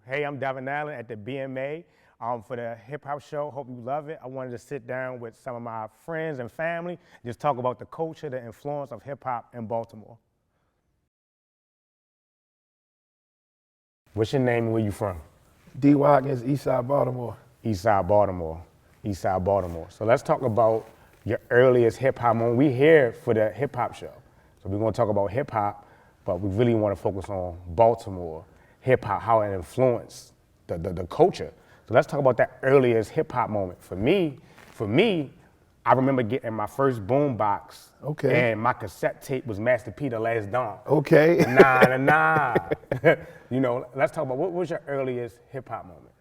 Hey, I'm Devin Allen at the BMA for the hip hop show. Hope you love it. I wanted to sit down with some of my friends and family, just talk about the culture, the influence of hip hop in Baltimore. What's your name and where you from? D. Watkins, Eastside Baltimore. Eastside Baltimore. Eastside Baltimore. So let's talk about your earliest hip hop moment. We here for the hip hop show. So we're gonna talk about hip hop, but we really wanna focus on Baltimore, hip hop, how it influenced the culture. So let's talk about that earliest hip hop moment. For me, I remember getting my first boom box. Okay. And my cassette tape was Master P, The Last Dawn. Okay. Nah. You know, let's talk about what was your earliest hip hop moment?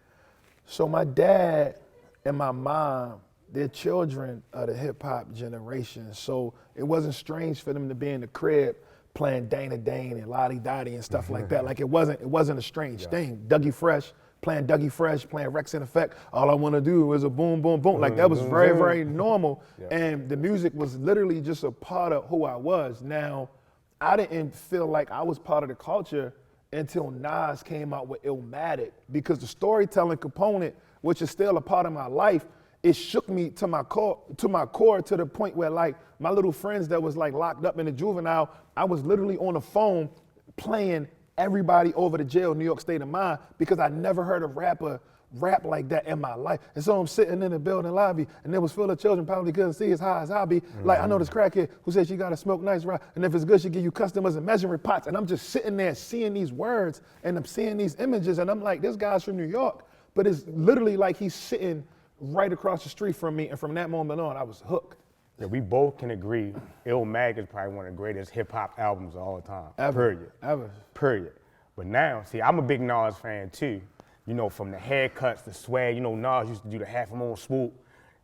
So my dad and my mom, they're children of the hip hop generation. So it wasn't strange for them to be in the crib playing Dana Dane and Lottie Dottie and stuff like that. Like it wasn't a strange thing. Dougie Fresh, playing Rex in Effect. All I want to do is a boom, boom, boom. Like that was very, very normal. And the music was literally just a part of who I was. Now, I didn't feel like I was part of the culture until Nas came out with Illmatic, because the storytelling component, which is still a part of my life, it shook me to my core to the point where like my little friends that was like locked up in the juvenile, I was literally on the phone playing everybody over to jail, New York State of Mind, because I never heard a rapper rap like that in my life. And so I'm sitting in the building lobby and it was full of children, probably couldn't see as high as I be. Like I know this crackhead who said she gotta smoke nice rock, and if it's good, she give you customers and measuring pots. And I'm just sitting there seeing these words and I'm seeing these images and I'm like, this guy's from New York, but it's literally like he's sitting right across the street from me. And from that moment on, I was hooked. Yeah, we both can agree Illmatic is probably one of the greatest hip hop albums of all time. Period. But now, see, I'm a big Nas fan too. You know, from the haircuts, the swag. You know, Nas used to do the half moon swoop.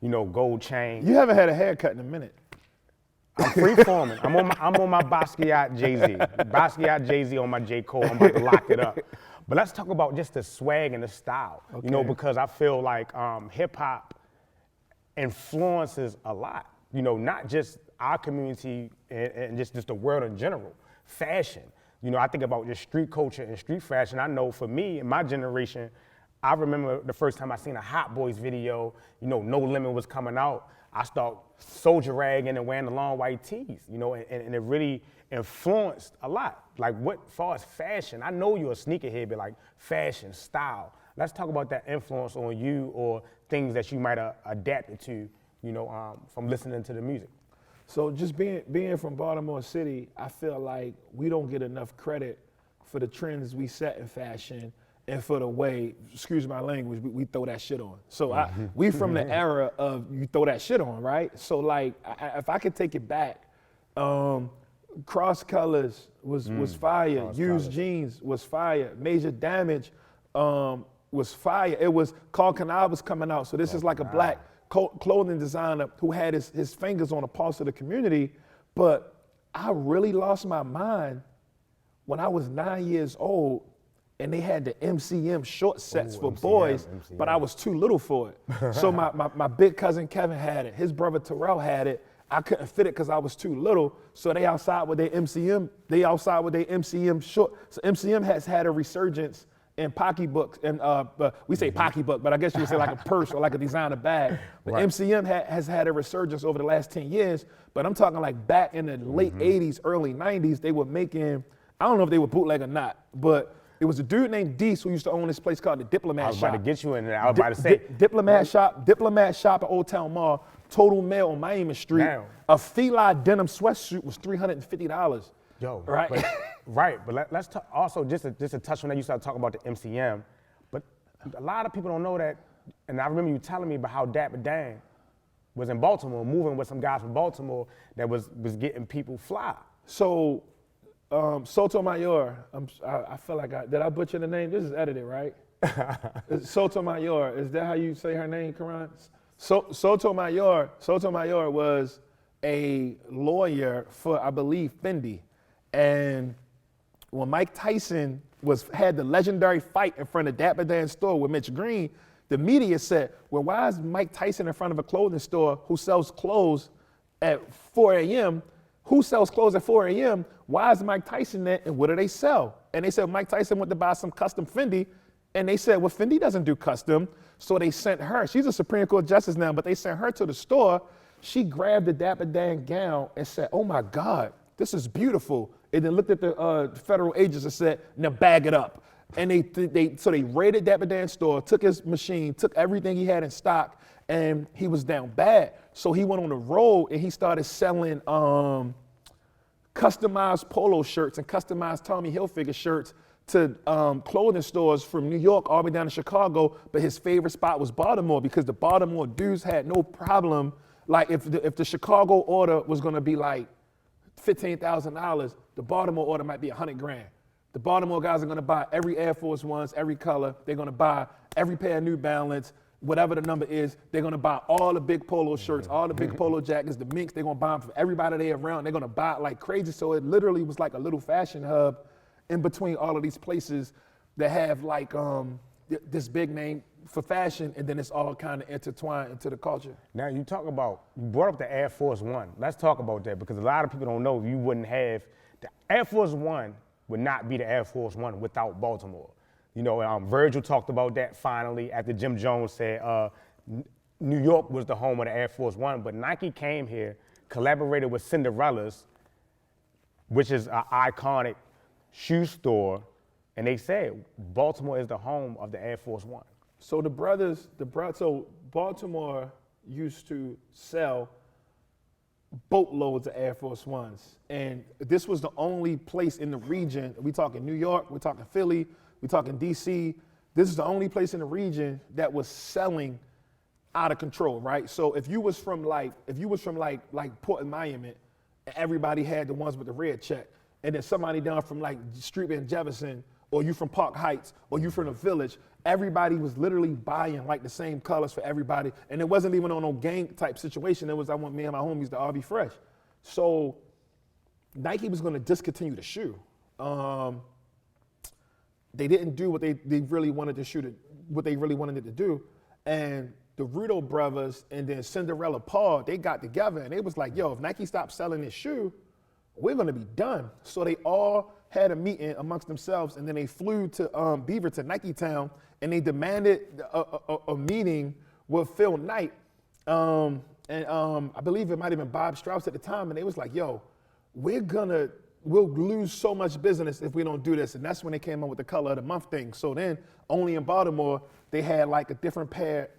You know, gold chain. You haven't had a haircut in a minute. I'm freeforming. I'm on my Basquiat Jay-Z. Basquiat Jay-Z on my J. Cole. I'm about to lock it up. But let's talk about just the swag and the style. Okay. You know, because I feel like hip hop influences a lot. You know, not just our community and just the world in general. Fashion. You know, I think about just street culture and street fashion. I know for me, in my generation, I remember the first time I seen a Hot Boys video, you know, No Limit was coming out. I start soldier ragging and wearing the long white tees, you know, and it really influenced a lot. Like what, far as fashion, I know you're a sneakerhead, but like fashion, style. Let's talk about that influence on you or things that you might have adapted to, you know, from listening to the music. So just being from Baltimore City, I feel like we don't get enough credit for the trends we set in fashion and for the way, excuse my language, we throw that shit on. So we from the era of you throw that shit on, right? So like, if I could take it back, Cross Colors was fire, Used Jeans was fire, Major Damage was fire. It was, Carl Canal was coming out, so this is like a black clothing designer who had his fingers on the pulse of the community. But I really lost my mind when I was 9 years old and they had the MCM short sets for boys, but I was too little for it. So my big cousin Kevin had it, his brother Terrell had it. I couldn't fit it because I was too little. So they outside with their MCM short. So MCM has had a resurgence in pocketbooks, and we say pocketbook, but I guess you would say like a purse or like a designer bag. But MCM has had a resurgence over the last 10 years, but I'm talking like back in the late 80s, early 90s, they were making, I don't know if they were bootleg or not, but it was a dude named Deese who used to own this place called the Diplomat Shop. I was about to get you in there, I was about to say. Diplomat Shop at Old Town Mall, Total Mail on Miami Street. Now, a Fila denim sweatsuit was $350. Yo, right? But let's talk also just to touch on that. You started talking about the MCM, but a lot of people don't know that. And I remember you telling me about how Dapper Dan was in Baltimore, moving with some guys from Baltimore that was getting people fly. So Sotomayor, I feel like did I butcher the name? This is edited, right? Sotomayor, is that how you say her name, Karan? Sotomayor was a lawyer for, I believe, Fendi. And when Mike Tyson had the legendary fight in front of Dapper Dan's store with Mitch Green, the media said, well, why is Mike Tyson in front of a clothing store who sells clothes at 4 a.m.? Who sells clothes at 4 a.m.? Why is Mike Tyson there, and what do they sell? And they said Mike Tyson went to buy some custom Fendi, And they said, well, Fendi doesn't do custom. So they sent her. She's a Supreme Court justice now, but they sent her to the store. She grabbed the Dapper Dan gown and said, oh my God, this is beautiful. And then looked at the federal agents and said, now bag it up. And so they raided Dapper Dan's store, took his machine, took everything he had in stock, and he was down bad. So he went on the road and he started selling customized polo shirts and customized Tommy Hilfiger shirts to clothing stores from New York all the way down to Chicago, but his favorite spot was Baltimore because the Baltimore dudes had no problem. Like if the Chicago order was gonna be like $15,000, the Baltimore order might be $100,000. The Baltimore guys are gonna buy every Air Force Ones, every color. They're gonna buy every pair of New Balance, whatever the number is. They're gonna buy all the big polo shirts, all the big polo jackets, the minks. They're gonna buy them from everybody they around. They're gonna buy it like crazy. So it literally was like a little fashion hub in between all of these places that have like this big name for fashion, and then it's all kind of intertwined into the culture. Now you brought up the Air Force One. Let's talk about that because a lot of people don't know you wouldn't have, the Air Force One would not be the Air Force One without Baltimore. You know, Virgil talked about that finally after Jim Jones said New York was the home of the Air Force One, but Nike came here, collaborated with Cinderella's, which is an iconic shoe store, and they said Baltimore is the home of the Air Force One. So so Baltimore used to sell boatloads of Air Force Ones, and this was the only place in the region. We talking New York, we're talking Philly, we're talking DC. This is the only place in the region that was selling out of control, right? So if you was from like Port and Miami, everybody had the ones with the red check. And then somebody down from like Street and Jefferson, or you from Park Heights, or you from the Village, everybody was literally buying like the same colors for everybody. And it wasn't even on no gang type situation. It was, I want me and my homies to all be fresh. So Nike was gonna discontinue the shoe. They didn't do what they really wanted to shoot it, what they really wanted it to do. And the Rudo brothers and then Cinderella Paul, they got together and they was like, yo, if Nike stops selling this shoe, we're gonna be done. So they all had a meeting amongst themselves, and then they flew to Beaverton, Nike Town, and they demanded a meeting with Phil Knight. I believe it might have been Bob Strauss at the time, and they was like, yo, we'll lose so much business if we don't do this. And that's when they came up with the color of the month thing. So then only in Baltimore, they had like a different pair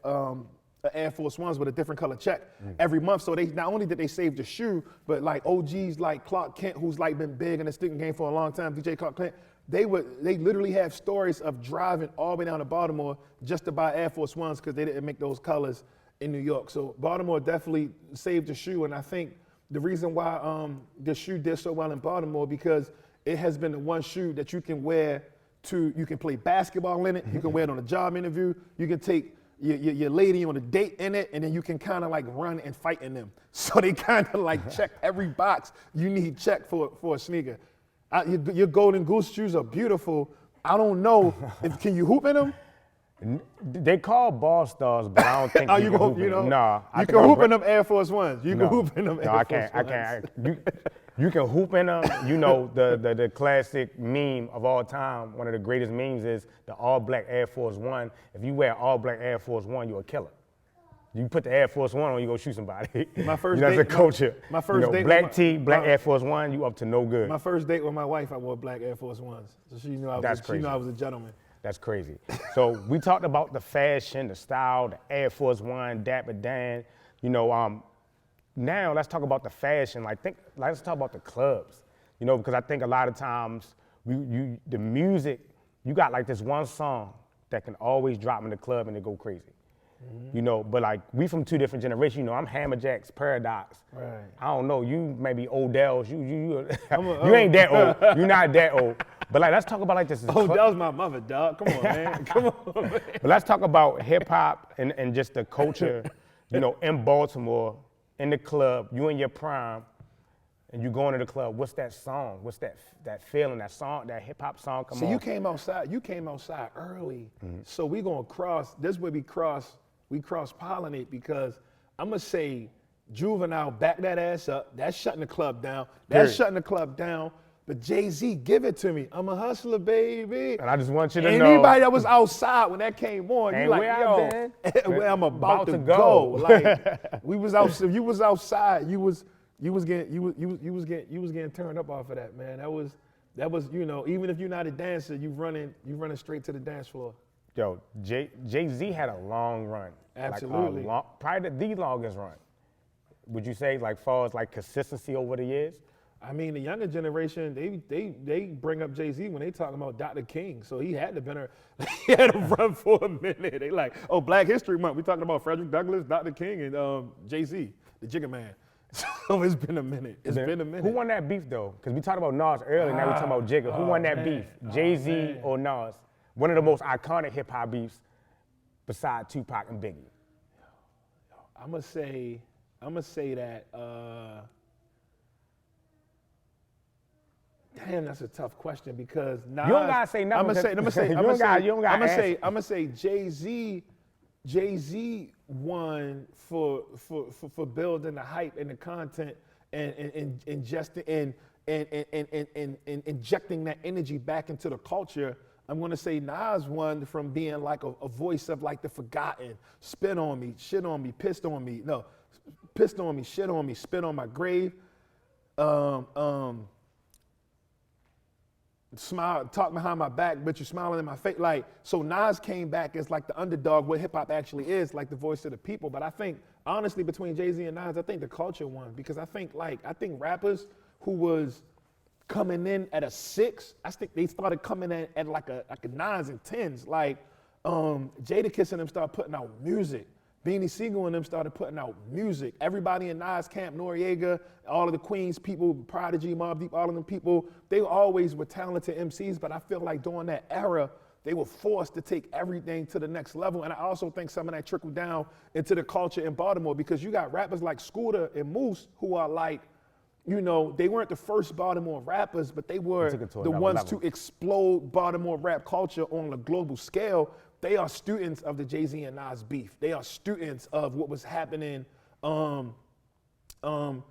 Air Force Ones with a different color check every month. So they not only did they save the shoe, but like OGs like Clark Kent, who's like been big in the student game for a long time, DJ Clark Kent, they literally have stories of driving all the way down to Baltimore just to buy Air Force Ones because they didn't make those colors in New York. So Baltimore definitely saved the shoe, and I think the reason why the shoe did so well in Baltimore because it has been the one shoe that you can wear you can play basketball in it, you can wear it on a job interview, you can take your lady on a date in it, and then you can kind of like run and fight in them. So they kind of like check every box you need checked for a sneaker. Your Golden Goose shoes are beautiful. I don't know can you hoop in them? They call ball stars, but I don't think you can hoop in them. Nah, you can hoop in them Air Force Ones. You can hoop in them Air Force Ones. I can't. You can hoop in them. You know, the classic meme of all time, one of the greatest memes is the all-black Air Force One. If you wear all-black Air Force One, you're a killer. You put the Air Force One on, you go shoot somebody. My first date, that's a culture. My first date. Black tee, black Air Force One, you up to no good. My first date with my wife, I wore black Air Force Ones. So she knew I was a gentleman. That's crazy. So we talked about the fashion, the style, the Air Force One, Dapper Dan. You know, now let's talk about the fashion. Let's talk about the clubs. You know, because I think a lot of times the music, you got like this one song that can always drop in the club and it go crazy. Mm-hmm. You know, but like we from two different generations. You know, I'm Hammerjack's, Paradox. Right. I don't know. You maybe Odell's. You ain't that old. You're not that old. But like, let's talk about like this. Odell's my mother, dog. Come on, man. Come on, man. But let's talk about hip hop and just the culture. You know, in Baltimore, in the club, you in your prime, and you going to the club. What's that song? What's that feeling? That song, that hip hop song come on. So you came outside early. Mm-hmm. So we gonna cross. This way we cross pollinate because I'm gonna say Juvenile back that ass up. That's shutting the club down. That's shutting the club down. But Jay-Z, give it to me. I'm a hustler, baby. And I just want you to know. Anybody that was outside when that came on, you Ain't like, where I yo, where I'm about to go. Like, we was out. If you was outside, you was getting turned up off of that, man. That was, you know, even if you're not a dancer, you running straight to the dance floor. Yo, Jay-Z had a long run. Absolutely. Like probably the longest run. Would you say, like, far as like consistency over the years? I mean, the younger generation, they bring up Jay-Z when they talking about Dr. King. So he had to run for a minute. They like, oh, Black History Month. We talking about Frederick Douglass, Dr. King, and Jay-Z, the Jigga Man. So it's been a minute. It's been a minute. Who won that beef though? Because we talked about Nas earlier, now we talking about Jigga. Who won that beef? Jay-Z or Nas? One of the most iconic hip hop beefs besides Tupac and Biggie. I'm gonna say that. Damn, that's a tough question because Nas. You don't gotta say nothing. I'm gonna say Jay-Z won for building the hype and the content and ingesting and injecting that energy back into the culture. I'm gonna say Nas won from being like a voice of like the forgotten, spit on me, shit on me, pissed on me, shit on me, spit on my grave, smile, talk behind my back, but you smiling in my face. Like, so Nas came back as like the underdog, what hip hop actually is, like the voice of the people. But I think, honestly, between Jay-Z and Nas, I think the culture won because I think rappers who was coming in at a 6, I think they started coming in at like a 9s and 10s. Like, Jadakiss and them started putting out music. Beanie Siegel and them started putting out music. Everybody in Nas Camp, Noriega, all of the Queens people, Prodigy, Mobb Deep, all of them people, they always were talented MCs, but I feel like during that era, they were forced to take everything to the next level. And I also think some of that trickled down into the culture in Baltimore because you got rappers like Scooter and Moose who are like, you know, they weren't the first Baltimore rappers, but they were the ones to explode Baltimore rap culture on a global scale. They are students of the Jay-Z and Nas beef. They are students of what was happening with the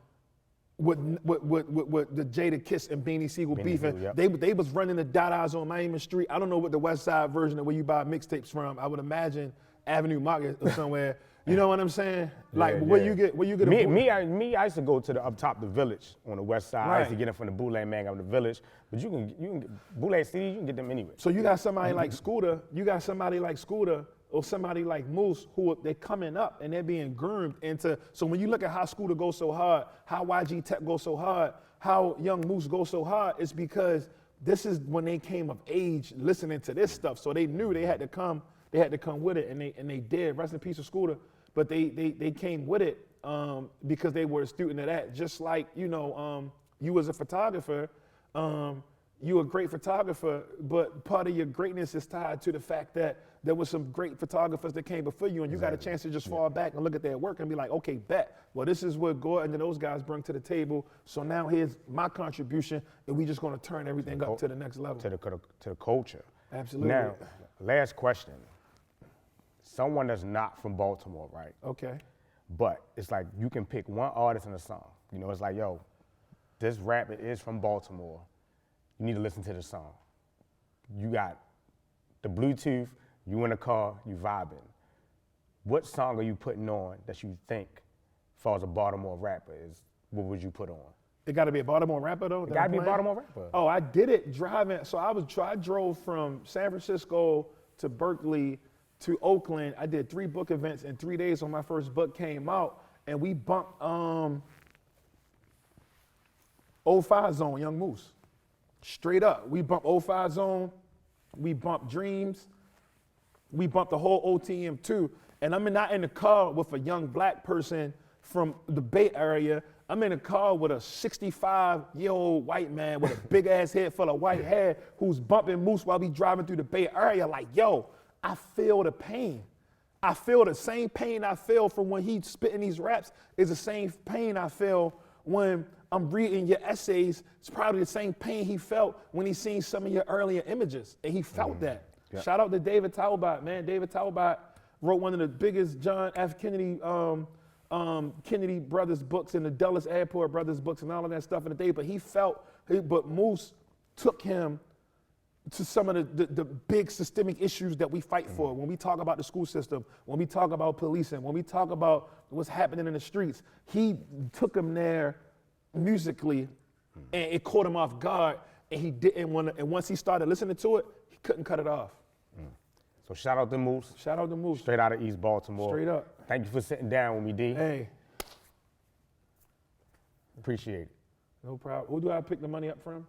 Jadakiss and Beanie Siegel beefing. Yep. They was running the Dadas on Miami Street. I don't know what the West Side version of where you buy mixtapes from. I would imagine Avenue Market or somewhere. You know what I'm saying? Like where you get me, I used to go to the up top the Village on the West Side. Right. I used to get them from the bootleg man out of the Village. But you can bootleg CDs, you can get them anywhere. So you got somebody like Scooter, or somebody like Moose who they're coming up and they're being groomed into. So when you look at how Scooter goes so hard, how YG Tech goes so hard, how Young Moose goes so hard, it's because this is when they came of age listening to this stuff. So they knew they had to come with it, and they did. Rest in peace of Scooter. But they came with it because they were a student of that. Just like, you know, you as a photographer, you a great photographer, but part of your greatness is tied to the fact that there was some great photographers that came before you, and you got a chance to just fall back and look at their work and be like, okay, bet. Well, this is what Gordon and those guys bring to the table. So now here's my contribution, and we just going to turn everything up to the next level. To the culture. Absolutely. Now, last question. Someone that's not from Baltimore, right? Okay. But it's like you can pick one artist in a song. You know, it's like, yo, this rapper is from Baltimore. You need to listen to the song. You got the Bluetooth, you in the car, you vibing. What song are you putting on that you think, as far as a Baltimore rapper is, what would you put on? It got to be a Baltimore rapper though? It got to be a Baltimore rapper. Oh, I did it driving. So I drove from San Francisco to Berkeley to Oakland. I did 3 book events in 3 days when my first book came out, and we bumped 05 Zone, Young Moose. Straight up. We bumped 05 Zone, we bumped Dreams, we bumped the whole OTM too. And I'm not in the car with a young black person from the Bay Area. I'm in a car with a 65-year-old white man with a big ass head full of white hair who's bumping Moose while we driving through the Bay Area like, yo, I feel the pain. I feel the same pain I feel from when he's spitting these raps is the same pain I feel when I'm reading your essays. It's probably the same pain he felt when he seen some of your earlier images, and he felt that. Yep. Shout out to David Talbot, man. David Talbot wrote one of the biggest John F. Kennedy Kennedy brothers books and the Dulles Airport brothers books and all of that stuff in the day, but he felt But Moose took him to some of the big systemic issues that we fight for. When we talk about the school system, when we talk about policing, when we talk about what's happening in the streets, he took him there musically, and it caught him off guard, and he didn't want to. And once he started listening to it, he couldn't cut it off. So shout out to Moose. Shout out to Moose. Straight out of East Baltimore. Straight up. Thank you for sitting down with me, D. Hey, Appreciate it. no problem. Who do I pick the money up from?